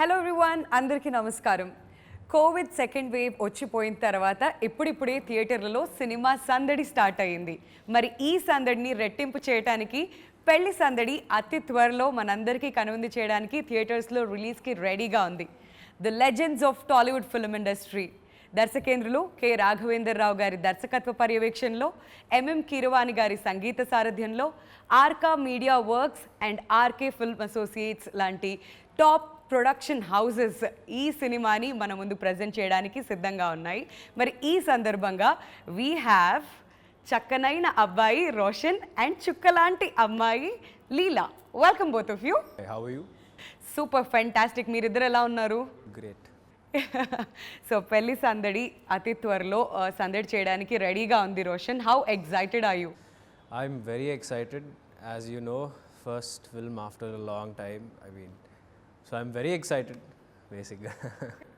Hello everyone, అందరికీ నమస్కారం. Covid second wave వచ్చిపోయిన తర్వాత ఇప్పుడిప్పుడే థియేటర్లలో సినిమా సందడి స్టార్ట్ అయ్యింది. మరి ఈ సందడిని రెట్టింపు చేయడానికి పెళ్లి సందడి అతి త్వరలో మనందరికీ కనువిందు చేయడానికి థియేటర్స్లో రిలీజ్కి రెడీగా ఉంది. The legends of Tollywood film industry దర్శకేంద్రులు కె రాఘవేంద్రరావు గారి దర్శకత్వ పర్యవేక్షణలో, ఎంఎం కీరవాణి గారి సంగీత సారథ్యంలో, Arka media works and RK film associates లాంటి టాప్ ప్రొడక్షన్ హౌసెస్ ఈ సినిమాని మన ముందు ప్రజెంట్ చేయడానికి సిద్ధంగా ఉన్నాయి. మరి ఈ సందర్భంగా వీ హ్యావ్ చక్కనైన అబ్బాయి రోషన్ అండ్ చుక్కలాంటి అమ్మాయి Leela. Welcome both of you. How are you? Super fantastic. మీరిద్దరు ఎలా ఉన్నారు? గ్రేట్. సో పెళ్లి సందడి అతి త్వరలో సందడి చేయడానికి రెడీగా ఉంది Roshan. How excited are you? I'm very excited. As you know, first film after a long time. So I'm very excited బేసిక్గా.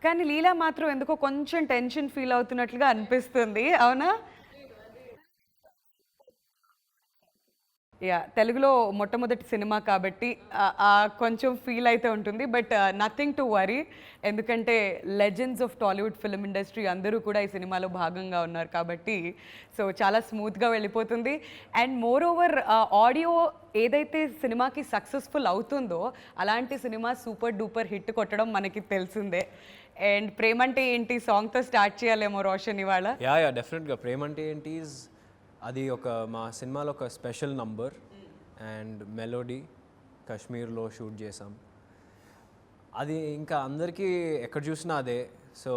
కానీ లీలా మాత్రం ఎందుకో కొంచెం టెన్షన్ ఫీల్ అవుతున్నట్లుగా అనిపిస్తుంది, అవునా? యా, తెలుగులో మొట్టమొదటి సినిమా కాబట్టి కొంచెం ఫీల్ అయితే ఉంటుంది. బట్ నథింగ్ టు వరీ, ఎందుకంటే legends of Tollywood film industry అందరూ కూడా ఈ సినిమాలో భాగంగా ఉన్నారు కాబట్టి సో చాలా స్మూత్గా వెళ్ళిపోతుంది. అండ్ మోర్ ఓవర్ ఆడియో ఏదైతే సినిమాకి సక్సెస్ఫుల్ అవుతుందో అలాంటి సినిమా సూపర్ డూపర్ హిట్ కొట్టడం మనకి తెలిసిందే. అండ్ ప్రేమంటే ఏంటి సాంగ్తో స్టార్ట్ చేయాలేమో రోషన్ ఇవాళ. యా డెఫినెట్గా. ప్రేమంటే ఏంటి అది మా సినిమాలో ఒక స్పెషల్ నంబర్ అండ్ మెలోడీ కాశ్మీర్లో షూట్ చేసాం. అది ఇంకా అందరికీ ఎక్కడ చూసినా అదే. So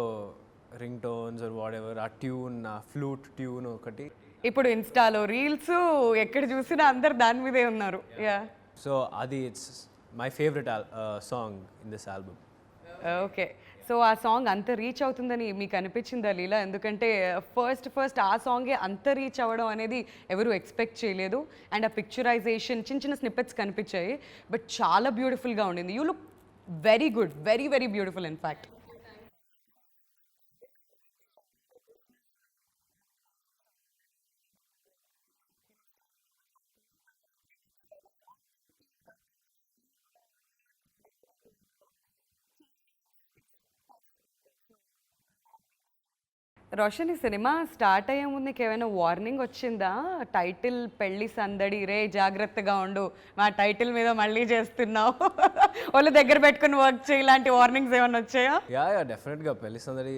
ringtones or whatever, ఆ ట్యూన్, ఆ ఫ్లూట్ ట్యూన్ ఒకటి. ఇప్పుడు ఇన్స్టాలో రీల్స్ ఎక్కడ చూసినా అందరు దాని మీదే ఉన్నారు. యా, సో అది it's my favourite song in this album. Okay, so ఆ సాంగ్ అంత రీచ్ అవుతుందని మీకు అనిపించిందా లీలా? ఎందుకంటే ఫస్ట్ ఆ సాంగే అంత రీచ్ అవ్వడం అనేది ఎవరు ఎక్స్పెక్ట్ చేయలేదు. అండ్ ఆ పిక్చరైజేషన్ చిన్న చిన్న స్నిప్పెట్స్ కనిపించాయి, బట్ చాలా బ్యూటిఫుల్గా ఉండింది. You look very good, very very beautiful in fact. Roshan, ఈ సినిమా స్టార్ట్ అయ్యే ముందు నీకు ఏమైనా వార్నింగ్ వచ్చిందా? టైటిల్ పెళ్లి సందడి, రే జాగ్రత్తగా ఉండు, మా టైటిల్ మీద మళ్ళీ చేస్తున్నావు, వాళ్ళు దగ్గర పెట్టుకుని వర్క్ చేయి, ఇలాంటి వార్నింగ్స్ ఏమైనా వచ్చాయా? యా డెఫినెట్గా. పెళ్లి సందడి,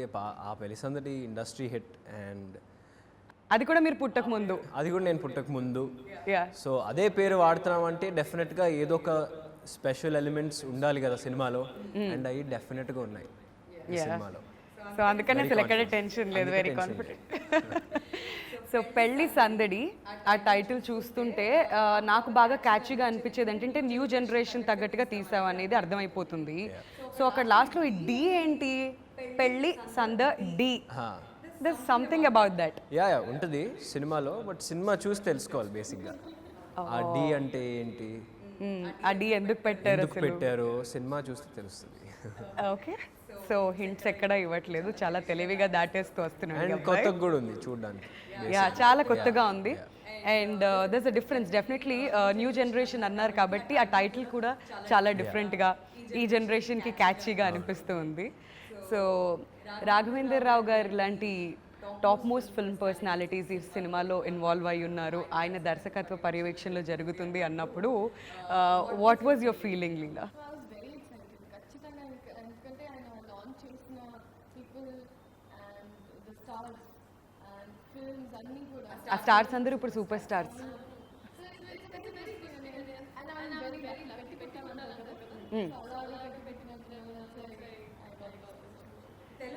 ఆ పెళ్లి సందడి ఇండస్ట్రీ హిట్. అండ్ అది కూడా మీరు పుట్టక ముందు? అది కూడా నేను పుట్టక ముందు. యా, సో అదే పేరు వాడుతున్నాం అంటే డెఫినెట్గా ఏదో ఒక స్పెషల్ ఎలిమెంట్స్ ఉండాలి కదా సినిమాలో. అండ్ అవి డెఫినెట్గా ఉన్నాయి ఈ సినిమాలో. సో అందుకనే అసలు ఎక్కడ టెన్షన్ లేదు, వెరీ కాన్ఫిడెంట్. సో పెళ్లి సందడి ఆ టైటిల్ చూస్తుంటే నాకు బాగా క్యాచీగా అనిపించేది ఏంటంటే న్యూ జనరేషన్ తగ్గట్టుగా తీసావు అనేది అర్థమైపోతుంది. సో అక్కడ లాస్ట్లో ఈ డి ఏంటి? పెళ్లి సంద డి, there something about that. Yeah ఉంటుంది సినిమాలో, బట్ సినిమా చూసి తెలుసుకోవాలి బేసిక్గా ఆ డి అంటే ఏంటి, ఆ డి ఎందుకు పెట్టారు సినిమా చూస్తే తెలుస్తుంది. ఓకే, సో హింట్స్ ఎక్కడ ఇవ్వట్లేదు, చాలా తెలివిగా దాటేస్తూ వస్తున్నాడు. అండ్ కొత్తగా కూడా ఉంది చూడడానికి. యా, చాలా కొత్తగా ఉంది. And దర్స్ a difference definitely. New generation అన్నారు కాబట్టి ఆ టైటిల్ కూడా చాలా డిఫరెంట్గా ఈ జనరేషన్కి క్యాచీగా అనిపిస్తూ ఉంది. సో రాఘవేందర్ రావు గారు లాంటి టాప్ మోస్ట్ ఫిల్మ్ పర్సనాలిటీస్ ఈ సినిమాలో ఇన్వాల్వ్ అయి ఉన్నారు, ఆయన దర్శకత్వ పర్యవేక్షణలో జరుగుతుంది అన్నప్పుడు వాట్ వాజ్ యువర్ ఫీలింగ్ లీలా? ఆ స్టార్స్ అందరూ ఇప్పుడు సూపర్ స్టార్స్.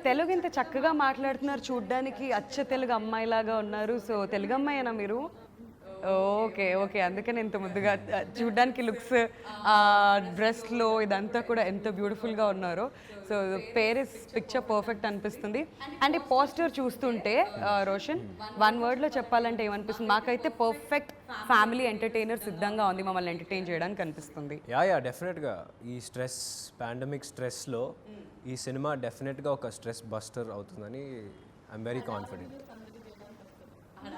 తెలుగు ఇంత చక్కగా మాట్లాడుతున్నారు, చూడ్డానికి అచ్చ తెలుగు అమ్మాయిలాగా ఉన్నారు. సో తెలుగు అమ్మాయేనా మీరు? ఓకే ఓకే, అందుకని ఇంత ముద్దుగా చూడ్డానికి లుక్స్, డ్రెస్లో ఇదంతా కూడా ఎంత బ్యూటిఫుల్గా ఉన్నారో. సో పేరిస్ పిక్చర్ పర్ఫెక్ట్ అనిపిస్తుంది. అండ్ ఈ పోస్టర్ చూస్తుంటే రోషన్, వన్ వర్డ్లో చెప్పాలంటే ఏమనిపిస్తుంది? మాకైతే పర్ఫెక్ట్ ఫ్యామిలీ ఎంటర్టైనర్ సిద్ధంగా ఉంది మమ్మల్ని ఎంటర్టైన్ చేయడానికి అనిపిస్తుంది. యా డెఫినెట్గా. ఈ స్ట్రెస్, పాండమిక్ స్ట్రెస్లో ఈ సినిమా డెఫినెట్గా ఒక స్ట్రెస్ బస్టర్ అవుతుందని ఐఎమ్ వెరీ కాన్ఫిడెంట్.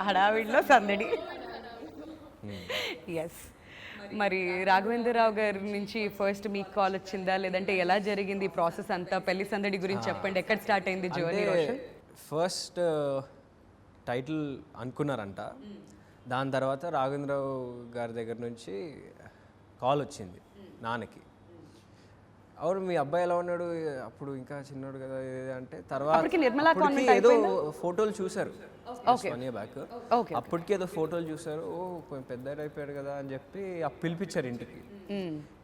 హడావిడిలో సందడి. ఎస్, మరి రాఘవేంద్రరావు గారి నుంచి ఫస్ట్ మీకు కాల్ వచ్చిందా, లేదంటే ఎలా జరిగింది ప్రాసెస్ అంతా? పెళ్లి సందడి గురించి చెప్పండి, ఎక్కడ స్టార్ట్ అయింది జర్నీ రోషన్? ఫస్ట్ టైటిల్ అనుకున్నారంట, దాని తర్వాత రాఘవేంద్రరావు గారి దగ్గర నుంచి కాల్ వచ్చింది నాన్నకి. అవును మీ అబ్బాయి ఎలా ఉన్నాడు, అప్పుడు ఇంకా చిన్నోడు కదా ఇది అంటే, తర్వాత అప్పటికి ఏదో ఫోటోలు చూశారు 1 year బ్యాక్, అప్పటికి ఏదో ఫోటోలు చూశారు, ఓ కొంచెం పెద్ద అయిపోయాడు కదా అని చెప్పి పిలిపించారు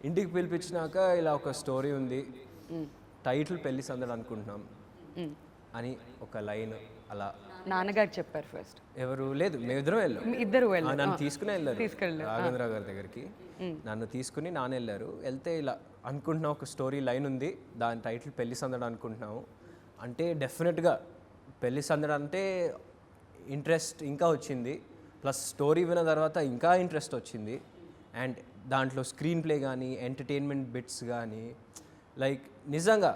ఇంటికి పిలిపించినాక ఇలా ఒక స్టోరీ ఉంది, టైటిల్ పెళ్లి సందడి అనుకుంటున్నాం అని ఒక లైన్ అలా నాన్నగారు చెప్పారు ఫస్ట్. ఎవరు లేదు, మేమిద్దరం వెళ్ళాం, ఇద్దరు నన్ను తీసుకుని వెళ్ళారు రాఘవేంద్రరావు గారి దగ్గరికి. నన్ను తీసుకుని నాన్న వెళ్ళారు, వెళ్తే ఇలా అనుకుంటున్నాం ఒక స్టోరీ లైన్ ఉంది, దాని టైటిల్ పెళ్లి సందడి అనుకుంటున్నాము అంటే డెఫినెట్గా పెళ్లి సందడి అంటే ఇంట్రెస్ట్ ఇంకా వచ్చింది, ప్లస్ స్టోరీ విన్న తర్వాత ఇంకా ఇంట్రెస్ట్ వచ్చింది. అండ్ దాంట్లో స్క్రీన్ ప్లే కానీ ఎంటర్టైన్మెంట్ బిట్స్ కానీ లైక్ నిజంగా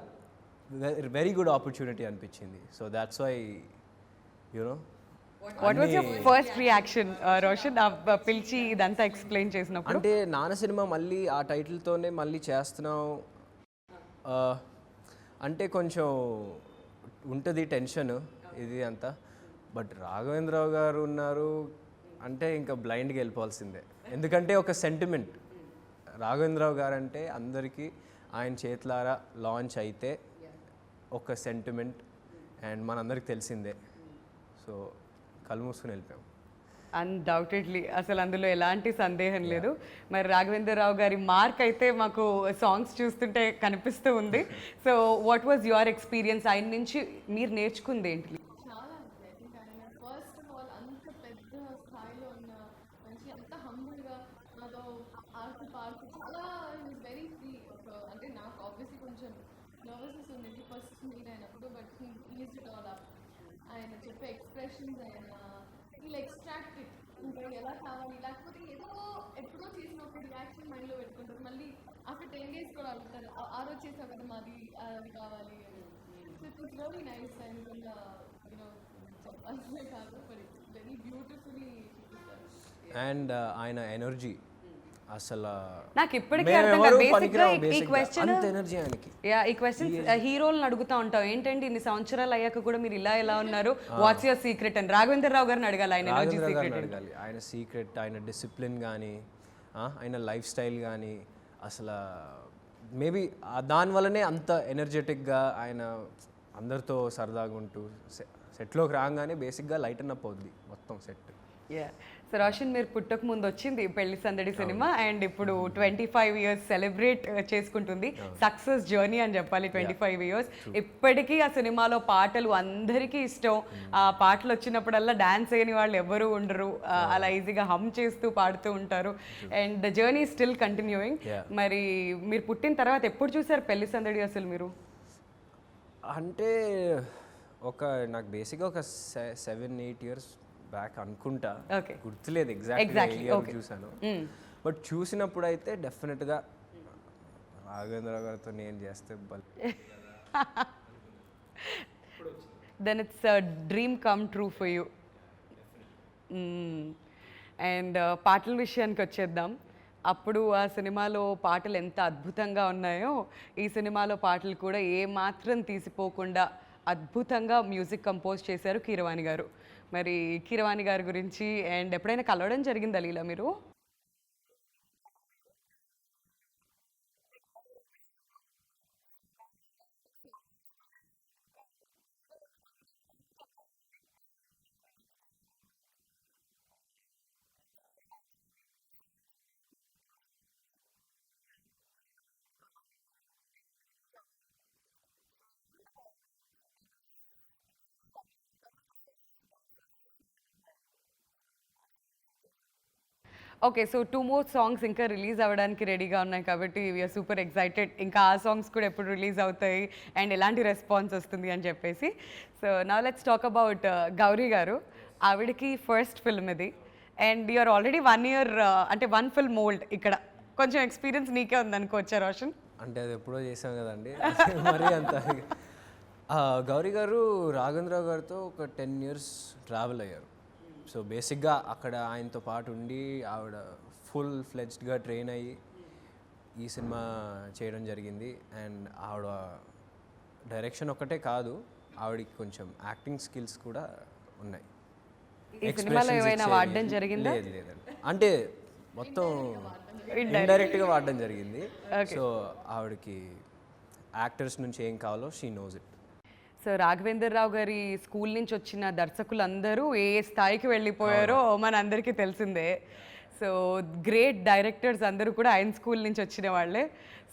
వెరీ గుడ్ ఆపర్చునిటీ అనిపించింది. So that's why you know. What was your first reaction Roshan, పిలిచి ఇదంతా ఎక్స్ప్లెయిన్ చేసినప్పుడు? అంటే నాన్న సినిమా మళ్ళీ ఆ టైటిల్తోనే మళ్ళీ చేస్తున్నాం అంటే కొంచెం ఉంటుంది టెన్షన్ ఇది అంతా. బట్ రాఘవేంద్రరావు గారు ఉన్నారు అంటే ఇంకా బ్లైండ్గా వెళ్ళిపోవాల్సిందే, ఎందుకంటే ఒక సెంటిమెంట్. రాఘవేంద్రరావు గారు అంటే అందరికీ ఆయన చేతులారా లాంచ్ అయితే ఒక సెంటిమెంట్, అండ్ మనందరికి తెలిసిందే. సో కళ్ళు మూసుకుని వెళ్ళిపోయాం. అన్డౌటెడ్లీ, అసలు అందులో ఎలాంటి సందేహం లేదు. మరి రాఘవేంద్రరావు గారి మార్క్ అయితే మాకు సాంగ్స్ చూస్తుంటే కనిపిస్తూ ఉంది. So what was your experience, ఆయన నుంచి మీరు నేర్చుకుంది ఏంటి? చాలా ఉంది. ఐ థింక్ ఆయన ఫస్ట్ ఆఫ్ ఆల్ అంత పెద్ద స్థాయిలో ఉన్న మంచి అంత హంబుల్గా నాతో ఆడుతూ పాడుతూ చాలా వెరీ ఫ్రీ. అంటే నాకు ఆబ్వియస్లీ కొంచెం నర్వస్నెస్ ఉంది ఫస్ట్ మీట్ అయినప్పుడు, but is it all up. ఆయన చెప్పే ఎక్స్ప్రెషన్స్, ఆయన ఇలా ఎక్స్ట్రాక్ట్ ఇట్ ఇంకా ఎలా కావాలి, లేకపోతే ఏదో ఎప్పుడో చేసిన ఒక రియాక్షన్ మైండ్లో పెట్టుకుంటారు, మళ్ళీ ఆఫ్టర్ 10 days కూడా అడుగుతారు, ఆ రోజు చేసావు కదా మాది అది కావాలి అని. So it was very nice. And you know చెప్పాల్సిందే కాదు, but it's very beautifully. And ఆయన ఎనర్జీ అసలు నాకు ఇప్పటికీ అర్థం కాదు. బేసిక్గా ఈ క్వశ్చన్ ఎనర్జీ ఆయనకి, ఈ క్వశ్చన్ హీరోలను అడుగుతా ఉంటాం, ఏంటంటే ఇన్ని సంవత్సరాలు అయ్యాక కూడా మీరు ఇలా ఉన్నారు, వాట్స్ యువర్ సీక్రెట్ అని రాఘవేంద్రరావు గారిని అడగాలి. ఆయన ఎనర్జీ సీక్రెట్ అడగాలి, ఆయన సీక్రెట్, ఆయన డిసిప్లిన్ కానీ ఆయన లైఫ్ స్టైల్ కానీ అసలు మేబీ దానివల్లనే అంత ఎనర్జెటిక్గా ఆయన అందరితో సరదాగా ఉంటూ సెట్లోకి రాగానే బేసిక్గా లైటన్ అప్ అవుద్ది మొత్తం సెట్. సో రోషన్, మీరు పుట్టక ముందు వచ్చింది పెళ్లి సందడి సినిమా, అండ్ ఇప్పుడు 25 years సెలబ్రేట్ చేసుకుంటుంది. సక్సెస్ జర్నీ అని చెప్పాలి 25 years. ఇప్పటికీ ఆ సినిమాలో పాటలు అందరికీ ఇష్టం. ఆ పాటలు వచ్చినప్పుడల్లా డాన్స్ చేయని వాళ్ళు ఎవరు ఉండరు, అలా ఈజీగా హమ్ చేస్తూ పాడుతూ ఉంటారు. And the journey still continuing. మరి మీరు పుట్టిన తర్వాత ఎప్పుడు చూసారు పెళ్లి సందడి అసలు మీరు? అంటే నాకు బేసిక్గా ఒక 7-8 years బ్యాక్ అనుకుంటా, గుర్తులేదు ఎగ్జాక్ట్లీ చూసాను. బట్ చూసినప్పుడు అయితే డెఫినెట్గా రాఘవేంద్రరావు గారితో నేను చేస్తే then it's dream come true for you. And పాటల విషయానికి వచ్చేద్దాం. అప్పుడు ఆ సినిమాలో పాటలు ఎంత అద్భుతంగా ఉన్నాయో, ఈ సినిమాలో పాటలు కూడా ఏమాత్రం తీసిపోకుండా అద్భుతంగా మ్యూజిక్ కంపోజ్ చేశారు కీరవాణి గారు. మరి కీరవాణి గారి గురించి అండ్ ఎప్పుడైనా కలవడం జరిగిందా లీలా మీరు? ఓకే, సో 2 more సాంగ్స్ ఇంకా రిలీజ్ అవ్వడానికి రెడీగా ఉన్నాయి కాబట్టి వీఆర్ సూపర్ ఎక్సైటెడ్. ఇంకా ఆ సాంగ్స్ కూడా ఎప్పుడు రిలీజ్ అవుతాయి అండ్ ఎలాంటి రెస్పాన్స్ వస్తుంది అని చెప్పేసి. So now let's talk about Gauri గారు. ఆవిడకి ఫస్ట్ ఫిల్మ్ ఇది, అండ్ యూఆర్ ఆల్రెడీ 1 year అంటే 1 film old. ఇక్కడ కొంచెం ఎక్స్పీరియన్స్ నీకే ఉంది అనుకోవచ్చా రోషన్? అంటే అది ఎప్పుడో చేసాం కదండి మరీ అంత. గౌరీ గారు రాఘవేంద్రరావు గారితో ఒక 10 years ట్రావెల్ అయ్యారు. సో బేసిక్గా అక్కడ ఆయనతో పాటు ఉండి ఆవిడ ఫుల్ ఫ్లెడ్జ్డ్గా ట్రైన్ అయ్యి ఈ సినిమా చేయడం జరిగింది. అండ్ ఆవిడ డైరెక్షన్ ఒక్కటే కాదు, ఆవిడకి కొంచెం యాక్టింగ్ స్కిల్స్ కూడా ఉన్నాయి. ఈ సినిమాలో ఏమైనా వాడడం జరిగిందా? లేదండి, అంటే మొత్తం ఇండైరెక్ట్గా వాడడం జరిగింది. సో ఆవిడకి యాక్టర్స్ నుంచి ఏం కావాలో she knows it. So Raghavendra Rao గారి స్కూల్ నుంచి వచ్చిన దర్శకులందరూ ఏ స్థాయికి వెళ్ళిపోయారో మన అందరికీ తెలిసిందే. సో గ్రేట్ డైరెక్టర్స్ అందరూ కూడా ఆయన స్కూల్ నుంచి వచ్చిన వాళ్ళే.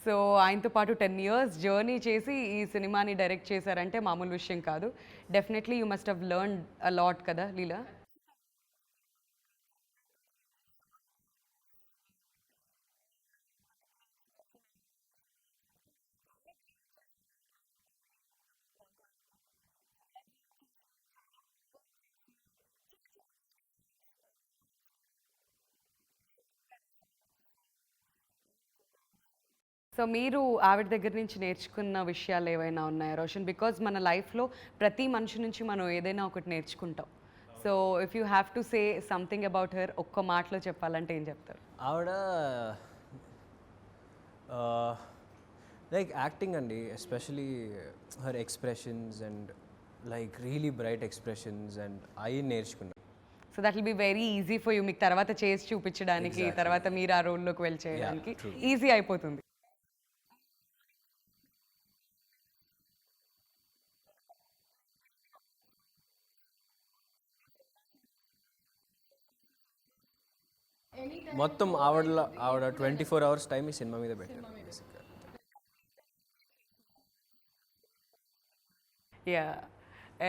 సో ఆయనతో పాటు 10 years జర్నీ చేసి ఈ సినిమాని డైరెక్ట్ చేశారంటే మామూలు విషయం కాదు. Definitely you must have learned a lot కదా లీలా? సో మీరు ఆవిడ దగ్గర నుంచి నేర్చుకున్న విషయాలు ఏవైనా ఉన్నాయా రోషన్? బికాజ్ మన లైఫ్లో ప్రతి మనిషి నుంచి మనం ఏదైనా ఒకటి నేర్చుకుంటాం. So if you have to say something about her, ఒక్క మాటలో చెప్పాలంటే ఏం చెప్తారు? ఆవిడ లైక్ యాక్టింగ్ అండి, especially her expressions and like really bright expressions and అవి నేర్చుకున్నాను. So that will be very easy for you, మీకు తర్వాత చేసి చూపించడానికి, తర్వాత మీరు ఆ రోల్లోకి వెళ్ళి చేయడానికి ఈజీ అయిపోతుంది. మొత్తం ఆవిడ 24 hours టైం ఈ సినిమా మీద పెట్టారు బేసిక్గా. యా.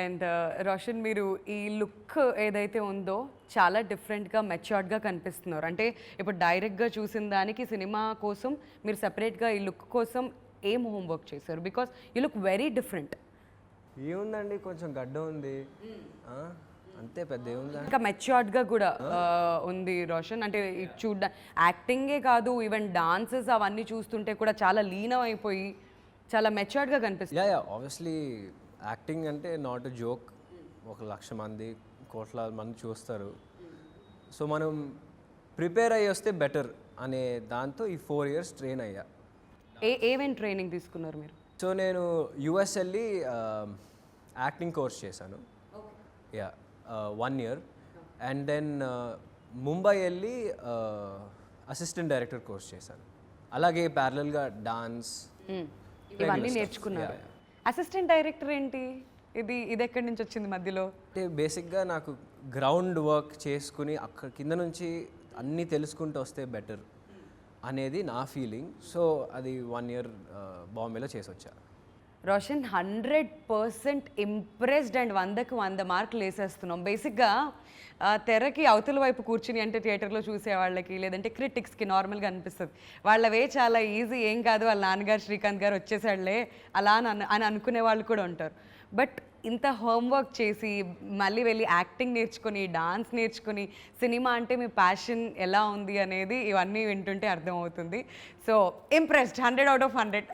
అండ్ రోషన్, మీరు ఈ లుక్ ఏదైతే ఉందో చాలా డిఫరెంట్గా మెచ్యూర్డ్గా కనిపిస్తున్నారు. అంటే ఇప్పుడు డైరెక్ట్గా చూసిన దానికి సినిమా కోసం మీరు సపరేట్గా ఈ లుక్ కోసం ఏం హోంవర్క్ చేశారు? Because you look very different. ఏముందండి, కొంచెం గడ్డ ఉంది అంతే, పెద్ద ఏముందా. ఇంకా మెచ్యూర్డ్గా కూడా ఉంది రోషన్. అంటే యాక్టింగే కాదు, ఈవెన్ డాన్సెస్ అవన్నీ చూస్తుంటే కూడా చాలా లీనం అయిపోయి చాలా మెచ్యూర్డ్గా కనిపిస్తుంది. యా ఆబ్వియస్లీ యాక్టింగ్ అంటే నాట్ ఎ జోక్. 1,00,000 మంది, కోట్ల మంది చూస్తారు. సో మనం ప్రిపేర్ అయ్యి వస్తే బెటర్ అనే దాంతో ఈ 4 years ట్రైన్ అయ్యా. ఏమేమి ట్రైనింగ్ తీసుకున్నారు మీరు? సో నేను యుఎస్ వెళ్ళి యాక్టింగ్ కోర్స్ చేశాను. Yeah 1 year. And then Mumbai వెళ్ళి అసిస్టెంట్ డైరెక్టర్ కోర్స్ చేశాను. అలాగే ప్యారలల్గా డాన్స్ ఇవన్నీ నేర్చుకున్నారు. అసిస్టెంట్ డైరెక్టర్ ఏంటి? ఇది ఎక్కడి నుంచి వచ్చింది మధ్యలో? అంటే బేసిక్గా నాకు గ్రౌండ్ వర్క్ చేసుకుని అక్కడ కింద నుంచి అన్నీ తెలుసుకుంటూ వస్తే బెటర్ అనేది నా ఫీలింగ్. సో అది 1 year బాంబేలో చేసి వచ్చా. రోషన్, 100% ఇంప్రెస్డ్ అండ్ 100కి 100 మార్కులు వేసేస్తున్నాం. బేసిక్గా తెరకి అవతల వైపు కూర్చుని అంటే థియేటర్లో చూసే వాళ్ళకి లేదంటే క్రిటిక్స్కి నార్మల్గా అనిపిస్తుంది వాళ్ళవే చాలా ఈజీ, ఏం కాదు, వాళ్ళ నాన్నగారు శ్రీకాంత్ గారు వచ్చేసాడులే అలా అని అనుకునే వాళ్ళు కూడా ఉంటారు. బట్ ఇంత హోంవర్క్ చేసి మళ్ళీ వెళ్ళి యాక్టింగ్ నేర్చుకొని, డాన్స్ నేర్చుకొని, సినిమా అంటే మీ ప్యాషన్ ఎలా ఉంది అనేది ఇవన్నీ వింటుంటే అర్థమవుతుంది. So impressed, 100 out of 100.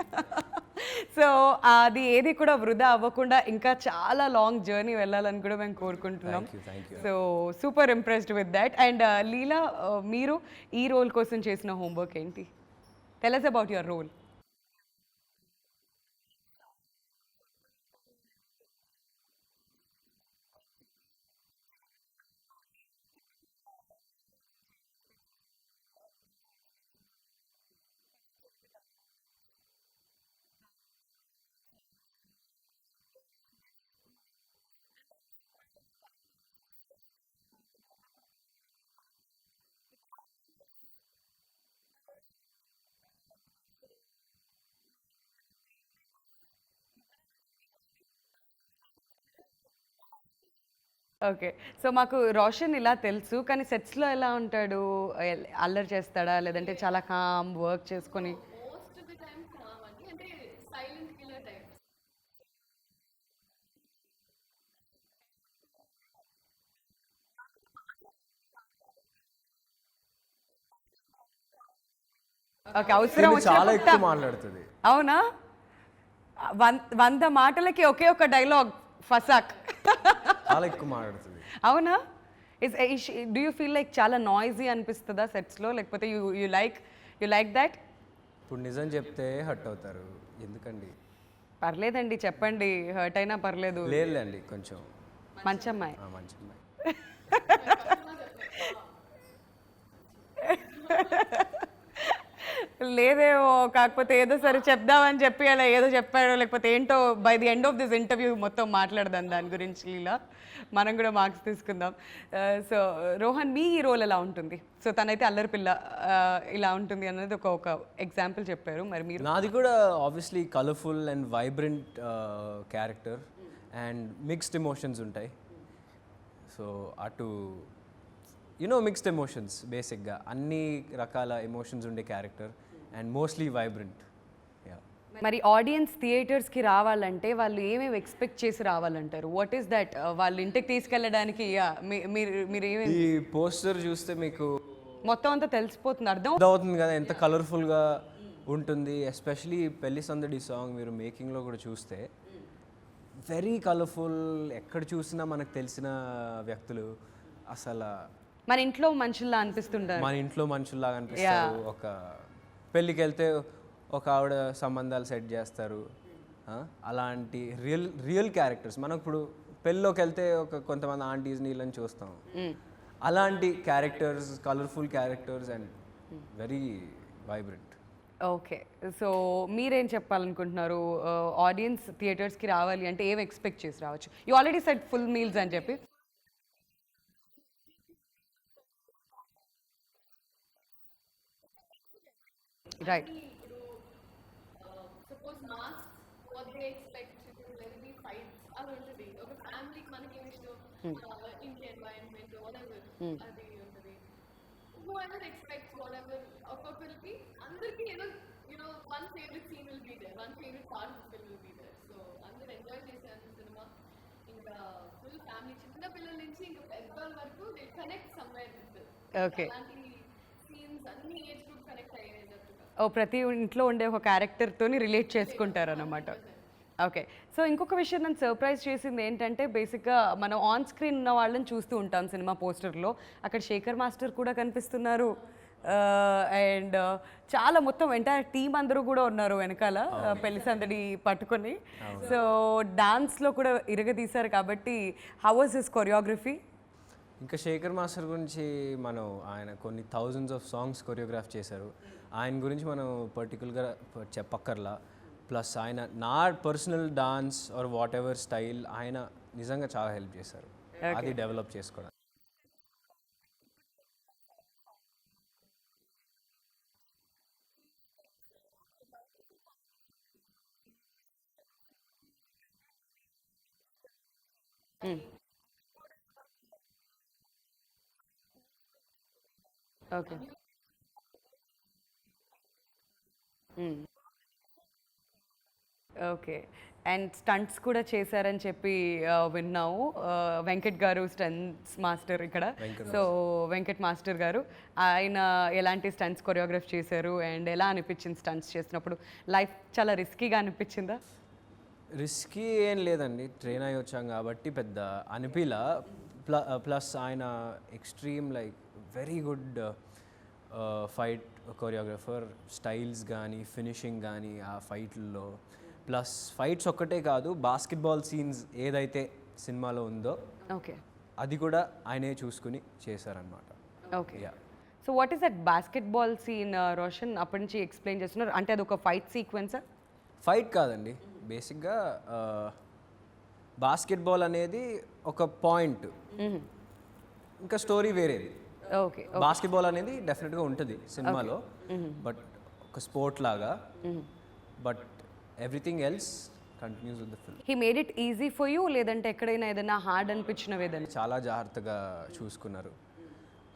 So అది ఏది కూడా వృధా అవ్వకుండా ఇంకా చాలా లాంగ్ జర్నీ వెళ్ళాలని కూడా మేము కోరుకుంటున్నాం. So super impressed with that. And Leela, మీరు ఈ రోల్ కోసం చేసిన హోంవర్క్ ఏంటి? Tell us about your role. Okay. So మాకు రోషన్ ఇలా తెలుసు, కానీ సెట్స్‌లో ఎలా ఉంటాడు? అల్లరి చేస్తాడా? లేదంటే చాలా కామ్ వర్క్ చేసుకొని? Most of the time calm అండి, అంటే సైలెంట్ కిల్లర్ టైప్. ఓకే. అవసరం చాలా ఎక్కువ వచ్చినప్పుడు మాట్లాడుతుంది. అవునా? 100 మాటలకి ఒకే ఒక డైలాగ్ ఫసాక్. చాలా ఎక్కువ మాట్లాడుతుంది. అవునా? డూ యూ ఫీల్ లైక్ చాలా నాయిజీ అనిపిస్తుందా సెట్స్లో, లేకపోతే యూ లైక్ దట్? ఇప్పుడు నిజం చెప్తే హర్ట్ అవుతారు, ఎందుకండి? పర్లేదండి చెప్పండి, హర్ట్ అయినా పర్లేదు. లేదులేండి, కొంచెం మంచమ్మాయి. మంచి అమ్మాయి. లేదేమో, కాకపోతే ఏదో సరే చెప్దామని చెప్పి అలా ఏదో చెప్పాడో, లేకపోతే ఏంటో by the end of this interview మొత్తం మాట్లాడదాం దాని గురించి. లీలా, మనం కూడా మార్క్స్ తీసుకుందాం. సో రోహన్, మీ ఈ రోల్ ఎలా ఉంటుంది? సో తనైతే అల్లరి పిల్ల ఇలా ఉంటుంది అనేది ఒక ఎగ్జాంపుల్ చెప్పారు. మరి మీరు? నాది కూడా obviously colourful and vibrant character and mixed emotions ఉంటాయి. సో అటు మిక్స్డ్ ఎమోషన్స్, బేసిక్గా అన్ని రకాల ఎమోషన్స్ ఉండే క్యారెక్టర్ అండ్ మోస్ట్లీ వైబ్రెంట్. మరి ఆడియన్స్ థియేటర్స్కి రావాలంటే వాళ్ళు ఏమేమి ఎక్స్పెక్ట్ చేసి రావాలంటారు? What is that? వాళ్ళు ఇంటికి తీసుకెళ్ళడానికి మీరు ఏమేమి? ఈ పోస్టర్ చూస్తే మీకు మొత్తం అంతా తెలిసిపోతుంది, అర్థం అవుతుంది కదా ఎంత కలర్ఫుల్గా ఉంటుంది. ఎస్పెషలీ పెళ్లి సందడి సాంగ్ మీరు మేకింగ్లో కూడా చూస్తే వెరీ కలర్ఫుల్, ఎక్కడ చూసినా మనకు తెలిసిన వ్యక్తులు, అసలు మన ఇంట్లో మనుషుల్లా అనిపిస్తుంటారు. మన ఇంట్లో మనుషుల్లాగా అనిపిస్తారు. ఒక పెళ్ళికి వెళ్తే ఒక ఆవిడ సంబంధాలు సెట్ చేస్తారు, అలాంటి రియల్ క్యారెక్టర్స్. మనం ఇప్పుడు పెళ్ళిలోకి వెళ్తే కొంతమంది ఆంటీస్ నీళ్ళని చూస్తాం, అలాంటి characters, colourful characters and very vibrant. Okay, so మీరేం చెప్పాలనుకుంటున్నారు? ఆడియన్స్ థియేటర్స్కి రావాలి అంటే ఏం ఎక్స్పెక్ట్ చేసి రావచ్చు? You already set full meals అని చెప్పి. Right. Suppose mass what they expect let be fights అది ఉంటుంది. ఒక ఫ్యామిలీకి మనకి ఏమి ఇష్టం, ఇంటి ఎన్వైరన్మెంట్ వాటెవర్ అది ఉంటుంది. హూ ఎవర్ ఎక్స్పెక్ట్స్ వాటెవర్, ఒక్కొక్కరికి అందరికీ ఏదో one favourite scene will be there, one favourite part of film will be there. So అందరూ ఎంజాయ్ చేశారు సినిమా. ఇంకా ఫుల్ ఫ్యామిలీ, చిన్న పిల్లల నుంచి ఇంకా పెద్దవాళ్ళ వరకు they connect somewhere with. Okay, అలాంటి సీన్స్ అన్ని ఏజ్ గ్రూప్ కనెక్ట్ అయ్యేటట్టుగా. ప్రతి ఇంట్లో ఉండే ఒక క్యారెక్టర్తోని రిలేట్ చేసుకుంటారు అన్నమాట. ఓకే, సో ఇంకొక విషయం నన్ను సర్ప్రైజ్ చేసింది ఏంటంటే, బేసిక్గా మనం ఆన్ స్క్రీన్ ఉన్న వాళ్ళని చూస్తూ ఉంటాం సినిమా పోస్టర్లో, అక్కడ శేఖర్ మాస్టర్ కూడా కనిపిస్తున్నారు. అండ్ చాలా మొత్తం ఎంటైర్ టీం అందరూ కూడా ఉన్నారు వెనకాల పెళ్లి సందడి పట్టుకొని. సో డాన్స్లో కూడా ఇరగదీశారు కాబట్టి హౌ వాజ్ హిస్ కొరియోగ్రఫీ? ఇంకా శేఖర్ మాస్టర్ గురించి ఆయన కొన్ని థౌజండ్స్ ఆఫ్ సాంగ్స్ కొరియోగ్రాఫ్ చేశారు. ఆయన గురించి మనం పర్టికులర్గా చెప్పక్కర్లా. ప్లస్ ఆయన నా personal dance or what ever style ఆయన నిజంగా చాలా హెల్ప్ చేశారు అది డెవలప్ చేసుకోవడానికి. Okay, okay. అండ్ స్టంట్స్ కూడా చేశారని చెప్పి విన్నాము. వెంకట్ గారు స్టంట్స్ మాస్టర్ ఇక్కడ. సో వెంకట్ మాస్టర్ గారు, ఆయన ఎలాంటి స్టంట్స్ కొరియోగ్రాఫ్ చేశారు అండ్ ఎలా అనిపించింది స్టంట్స్ చేసినప్పుడు? లైఫ్ చాలా రిస్కీగా అనిపించిందా? రిస్కీ ఏం లేదండి, ట్రైన్ అయ్యి వచ్చాం కాబట్టి పెద్ద అనిపిలా. ప్లస్ ఆయన extreme like very good fight choreographer. Styles కానీ ఫినిషింగ్ కానీ ఆ ఫైట్లలో, ప్లస్ ఫైట్స్ ఒక్కటే కాదు, బాస్కెట్బాల్ సీన్స్ ఏదైతే సినిమాలో ఉందో ఓకే అది కూడా ఆయనే చూసుకుని చేశారనమాట. Okay, so what is that basketball scene Roshan? అప్పటి నుంచి ఎక్స్ప్లెయిన్ చేస్తున్నారు అంటే అది ఒక ఫైట్ సీక్వెన్సా? ఫైట్ కాదండి, బేసిక్గా బాస్కెట్బాల్ అనేది ఒక పాయింట్, ఇంకా స్టోరీ వేరేది. ఓకే, బాస్కెట్బాల్ అనేది డెఫినెట్గా ఉంటుంది సినిమాలో, బట్ ఒక స్పోర్ట్ లాగా, but everything else continues with the film. He made it easy for you, లేదంటే ఎక్కడైనా ఏదైనా హార్డ్ అనిపించినవి ఏదైనా? చాలా జాగ్రత్తగా చూసుకున్నారు.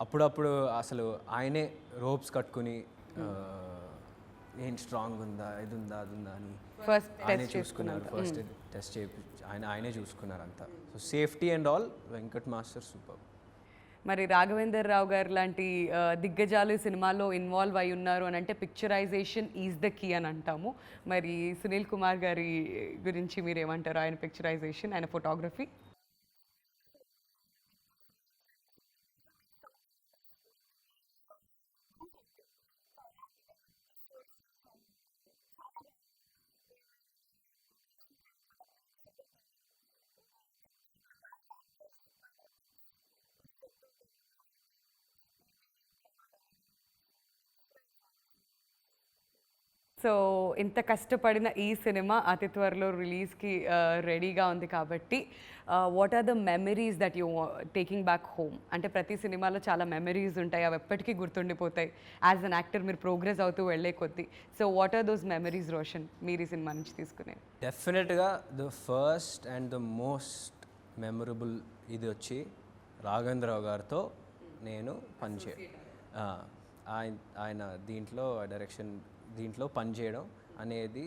అప్పుడప్పుడు అసలు ఆయనే రోప్స్ కట్టుకుని ఏంటి స్ట్రాంగ్ ఉందా, ఇది ఉందా, అది ఉందా అని ఫస్ట్ ఆయనే చూసుకున్నారు. ఫస్ట్ టెస్ట్ చేపి ఆయనే చూసుకున్నారు అంతా. So safety and all Venkat master super. మరి రాఘవేందర్ రావు గారు లాంటి దిగ్గజాలు సినిమాలో ఇన్వాల్వ్ అయి ఉన్నారు అని అంటే పిక్చరైజేషన్ ఈజ్ ద కీ అని అంటాము. మరి సునీల్ కుమార్ గారి గురించి మీరు ఏమంటారు? ఆయన పిక్చరైజేషన్, ఆయన ఫోటోగ్రఫీ? సో ఇంత కష్టపడిన ఈ సినిమా అతి త్వరలో రిలీజ్కి రెడీగా ఉంది కాబట్టి what are the memories that you taking back home? అంటే ప్రతి సినిమాలో చాలా మెమరీస్ ఉంటాయి, అవి ఎప్పటికీ గుర్తుండిపోతాయి. యాజ్ అన్ యాక్టర్ మీరు ప్రోగ్రెస్ అవుతూ వెళ్ళే కొద్దీ. So what are those memories Roshan మీరు ఈ సినిమా నుంచి తీసుకునేవి? డెఫినెట్గా the first and the most memorable ఇది వచ్చి రాఘవేంద్రరావు గారితో నేను ఆయన దీంట్లో డైరెక్షన్ దీంట్లో పనిచేయడం అనేది